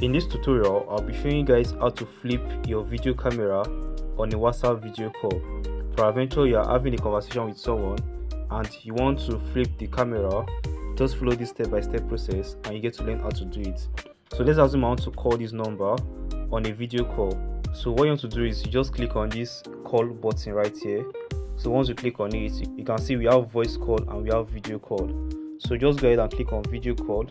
In this tutorial, I'll be showing you guys how to flip your video camera on a WhatsApp video call. Peradventure you are having a conversation with someone and you want to flip the camera, just follow this step-by-step process and you get to learn how to do it. So let's assume I want to call this number on a video call. So what you want to do is you just click on this call button right here. So once you click on it, you can see we have voice call and we have video call. So just go ahead and click on video call